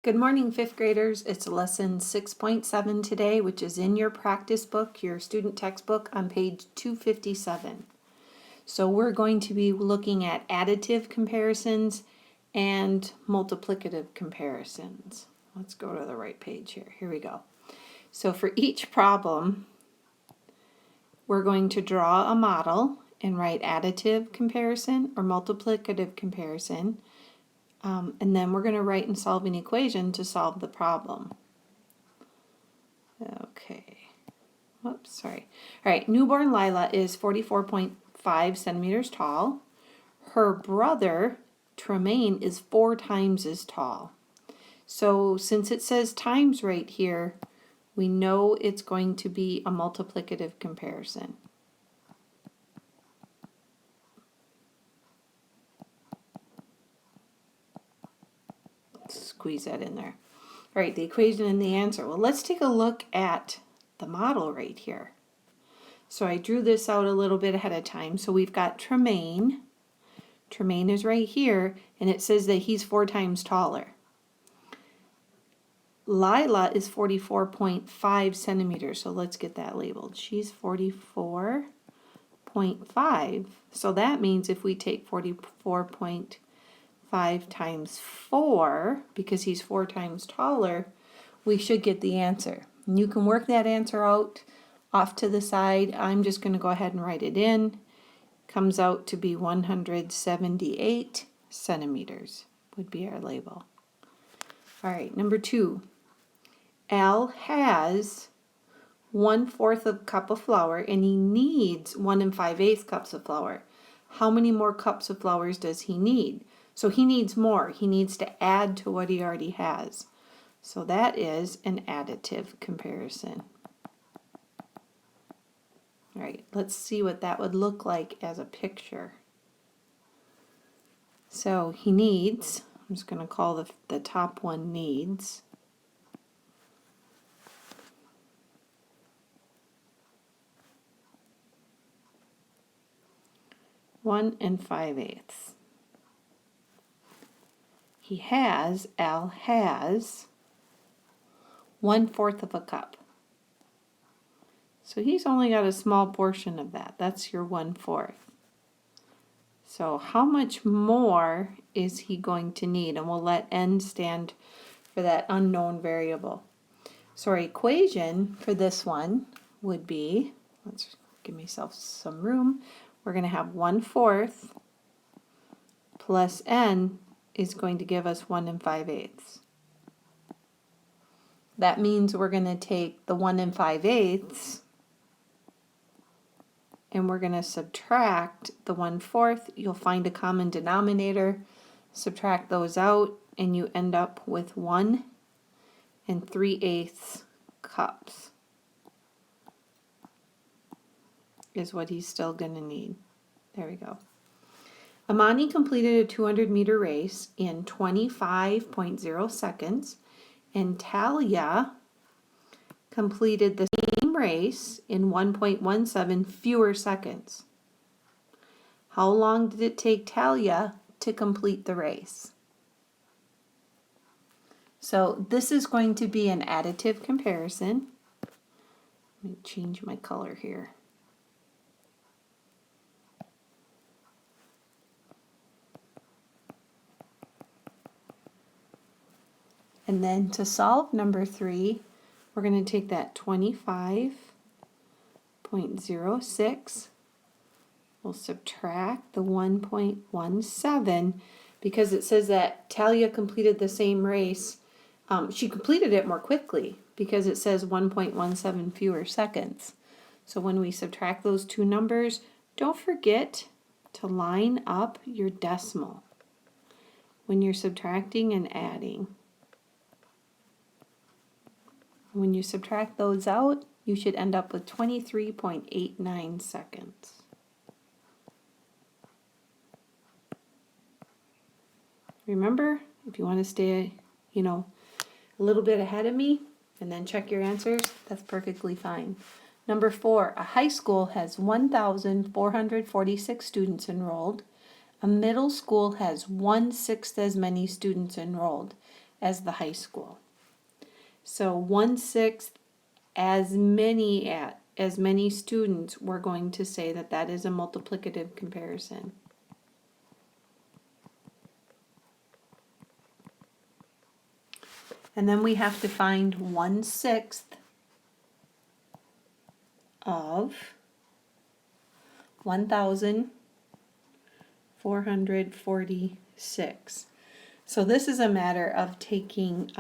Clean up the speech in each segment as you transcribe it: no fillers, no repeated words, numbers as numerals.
Good morning, fifth graders. It's lesson 6.7 today, which is in your practice book, your student textbook on page 257. So we're going to be looking at additive comparisons and multiplicative comparisons. Let's go to the right page here. Here we go. So for each problem, we're going to draw a model and write additive comparison or multiplicative comparison. And then we're going to write and solve an equation to solve the problem. Okay. Oops, sorry. All right, newborn Lila is 44.5 centimeters tall. Her brother, Tremaine, is 4 times as tall. So since it says times right here, we know it's going to be a multiplicative comparison. Squeeze that in there. All right, the equation and the answer. Well, let's take a look at the model right here. So I drew this out a little bit ahead of time. So we've got Tremaine. Tremaine is right here, and it says that he's 4 times taller. Lila is 44.5 centimeters, so let's get that labeled. She's 44.5. So that means if we take 44.5 times 4, because he's 4 times taller, we should get the answer. And you can work that answer out off to the side. I'm just going to go ahead and write it in. Comes out to be 178 centimeters would be our label. All right, number 2. Al has 1/4 of a cup of flour and he needs 1 5/8 cups of flour. How many more cups of flour does he need? So he needs more. He needs to add to what he already has. So that is an additive comparison. All right, let's see what that would look like as a picture. So he needs, I'm just going to call the top one needs. One 5/8. Al has 1/4 of a cup. So he's only got a small portion of that. That's your 1/4. So how much more is he going to need? And we'll let n stand for that unknown variable. So our equation for this one would be, let's give myself some room. We're going to have 1/4 plus n is going to give us 1 5/8. That means we're going to take the 1 5/8 and we're going to subtract the 1/4. You'll find a common denominator, subtract those out, and you end up with 1 3/8 cups is what he's still going to need. There we go. Amani completed a 200-meter race in 25.0 seconds, and Talia completed the same race in 1.17 fewer seconds. How long did it take Talia to complete the race? So this is going to be an additive comparison. Let me change my color here. And then to solve number 3, we're going to take that 25.06. We'll subtract the 1.17 because it says that Talia completed the same race. She completed it more quickly because it says 1.17 fewer seconds. So when we subtract those two numbers, don't forget to line up your decimal when you're subtracting and adding. When you subtract those out, you should end up with 23.89 seconds. Remember, if you want to stay, a little bit ahead of me and then check your answers, that's perfectly fine. Number 4, a high school has 1,446 students enrolled. A middle school has 1/6 as many students enrolled. as the high school. So 1/6 as many students, we're going to say that that is a multiplicative comparison. And then we have to find 1/6 of 1,446. So this is a matter of taking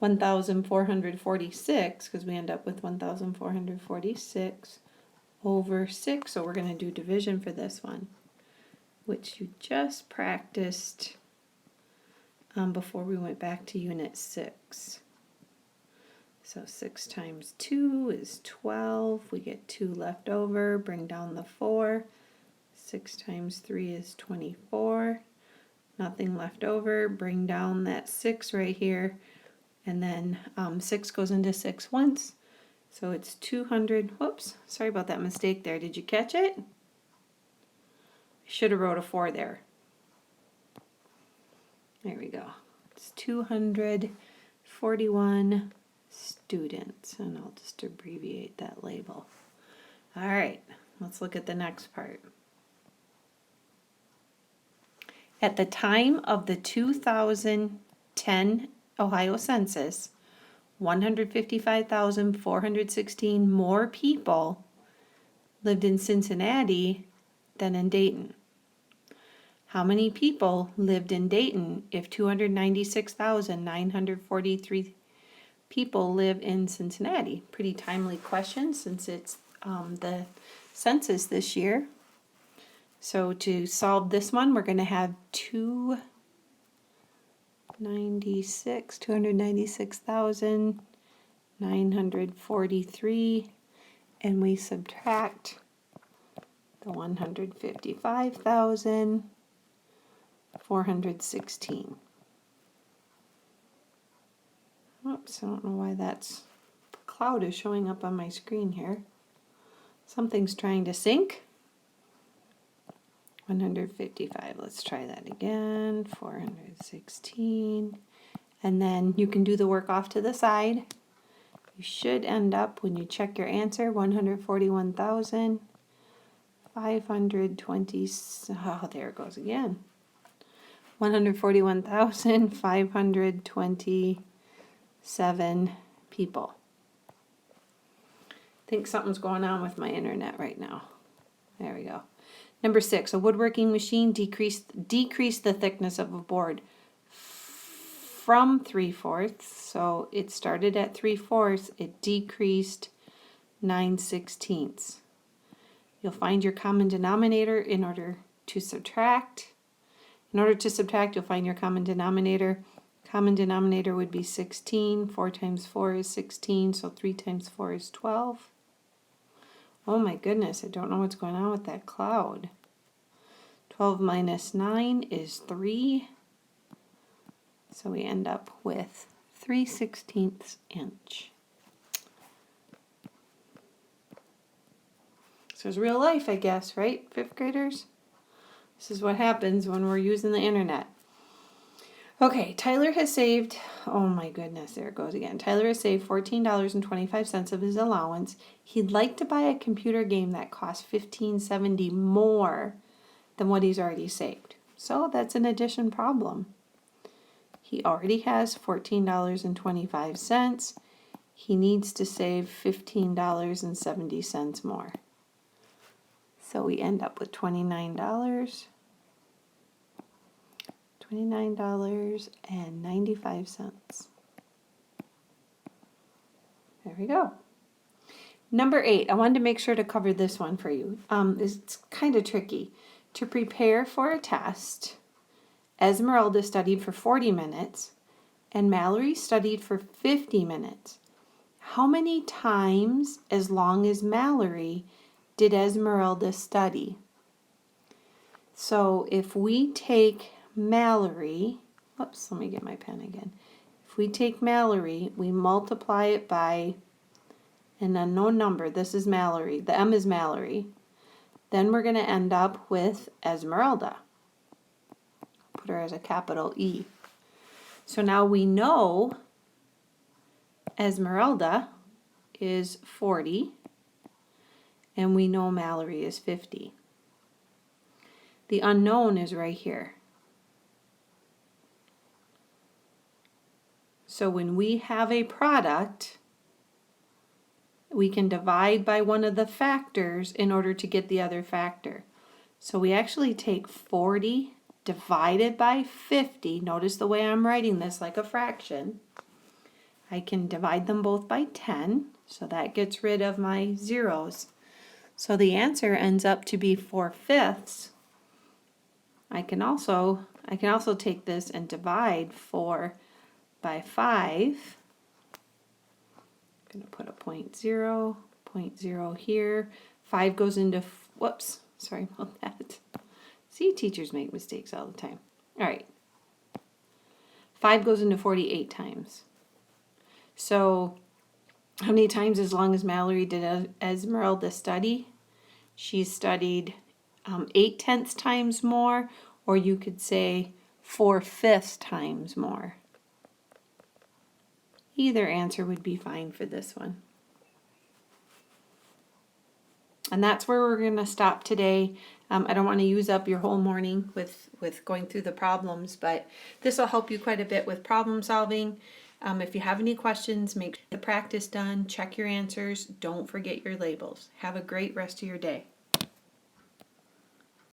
1,446, because we end up with 1,446 over 6. So we're going to do division for this one, which you just practiced before we went back to Unit 6. So 6 times 2 is 12. We get 2 left over. Bring down the 4. 6 times 3 is 24. Nothing left over. Bring down that 6 right here. And then 6 goes into 6 once. So it's 200. Whoops. Sorry about that mistake there. Did you catch it? I should have wrote a 4 there. There we go. It's 241 students. And I'll just abbreviate that label. All right. Let's look at the next part. At the time of the 2010 Ohio Census, 155,416 more people lived in Cincinnati than in Dayton. How many people lived in Dayton if 296,943 people live in Cincinnati? Pretty timely question since it's the census this year. So to solve this one, we're going to have 296,943, and we subtract the 155,416. Oops, I don't know why that's cloud is showing up on my screen here. Something's trying to sync. 155, let's try that again, 416, and then you can do the work off to the side. You should end up, when you check your answer, 141,520, oh, there it goes again, 141,527 people. I think something's going on with my internet right now. There we go. Number 6, a woodworking machine decreased the thickness of a board from 3/4. So it started at 3/4. It decreased 9/16. You'll find your common denominator in order to subtract. In order to subtract, you'll find your common denominator. Common denominator would be 16. 4 times 4 is 16. So 3 times 4 is 12. Oh my goodness, I don't know what's going on with that cloud. 12 minus 9 is 3. So we end up with 3/16 inch. So it's real life, I guess, right, 5th graders? This is what happens when we're using the internet. Okay, Tyler has saved, oh my goodness, there it goes again. Tyler has saved $14.25 of his allowance. He'd like to buy a computer game that costs $15.70 more than what he's already saved. So that's an addition problem. He already has $14.25. He needs to save $15.70 more. So we end up with $29.95. There we go. Number 8, I wanted to make sure to cover this one for you. It's kind of tricky. To prepare for a test, Esmeralda studied for 40 minutes and Mallory studied for 50 minutes. How many times as long as Mallory did Esmeralda study? So if we take Mallory, oops, let me get my pen again. If we take Mallory, we multiply it by an unknown number. This is Mallory. The M is Mallory. Then we're going to end up with Esmeralda. Put her as a capital E. So now we know Esmeralda is 40, and we know Mallory is 50. The unknown is right here. So when we have a product, we can divide by one of the factors in order to get the other factor. So we actually take 40 divided by 50. Notice the way I'm writing this like a fraction. I can divide them both by 10, so that gets rid of my zeros. So the answer ends up to be 4/5. I can also take this and divide 4 by 5. I'm going to put a 0.0 here. 5 goes into, whoops, sorry about that. See, teachers make mistakes all the time. All right. 5 goes into 48 times. So how many times as long as Mallory did Esmeralda study? She studied 8/10 times more, or you could say 4/5 times more. Either answer would be fine for this one. And that's where we're going to stop today. I don't want to use up your whole morning with going through the problems, but this will help you quite a bit with problem solving. If you have any questions, make the practice done, check your answers, don't forget your labels. Have a great rest of your day.